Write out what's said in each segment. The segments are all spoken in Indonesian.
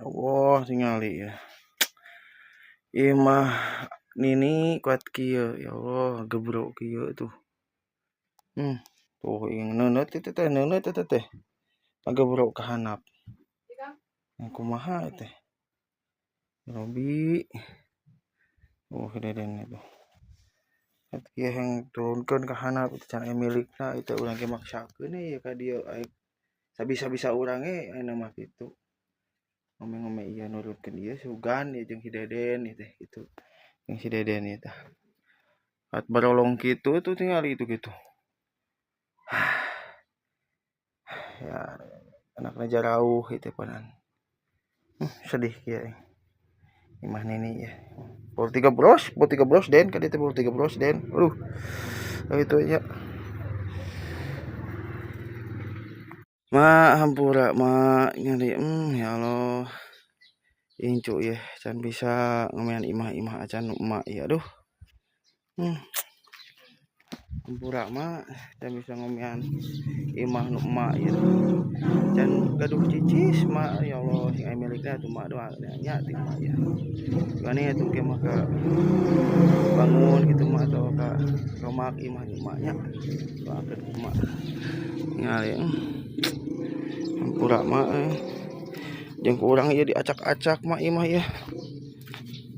Allah tingali ya. Ieu mah nini kuat kieu ya Allah gebrok kieu tuh. Tuh yang neuneut itu teh neuneut eta teh. Ngagebrok ka handap. Kumaha teh? Robi. Deden itu. Eta kieu yang turunkeun ka handap itu can aya milikna itu urang ge maksakeun ya ka dieu sabisa-bisa urang ge ayeuna mah kitu. Ngome-ngome ieu nurutkeun ieu sugan ieu jeung si Deden ieu teh kitu. Jeung si Deden ieu tah. At barolong kitu tuh tingali itu gitu. Ya anakna jarauh itu panan. Sedih kieu. Imah nini ya. Pol 3 bros Den ka ditu pol 3 bros Den. Aduh. Itu ya. Ma hampura ma nyari ya Allah. Incu ya can bisa ngomean imah-imah acan nu emak ya aduh. Hampura mah can bisa ngomean imah nu emak ya. Can gaduh cicis mah ya Allah sing aya milikna tuh mah doa nya ti mah ya. Gani atuh ge mah ka bangun gitu mah atau ka romak imah nu emak nya. Doakeun emak. Ningali hampura mah jeung ku urang ieu diacak-acak mah imah ya.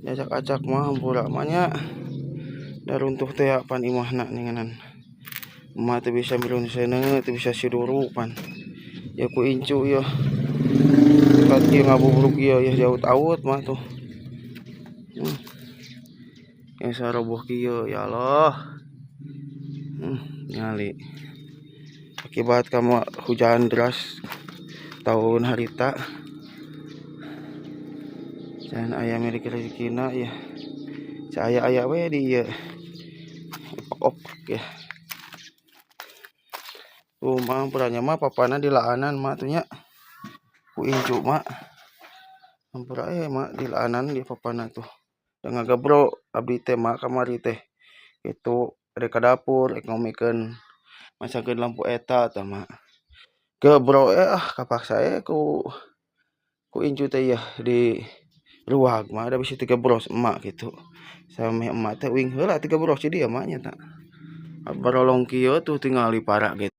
Diacak-acak mah hampura mah nya. Da runtuh teh pan imahna ninganan. Emak teh bisa milun seuneu teh bisa siduru pan. Ya ku incu ya. Kat kieu ngabubruk ieu ya jaut-aut mah tuh. Yang saroboh kieu ya Allah. Nyali. Akibat kamu hujan deras tahun harita. Can aya milik rezekina ya. Saya we di ieu. Opak ya. Tuh mah hampuranya mah papana di laanan mah tuh nya. Ku incu mah. Hampura mah di laanan di papana tuh. Da ngagabro abdi teh mah kamari teh. Itu ada ka dapur ngomikeun masakeun lampu eta tah mah. Gebro kapaksa ku incu teh ya di ruag mah ada bisi 3 bros emak gitu. Sameh emak teh uing heula 3 bros di dieu mah nya tah. Barolong kieu tuh tingali para gitu.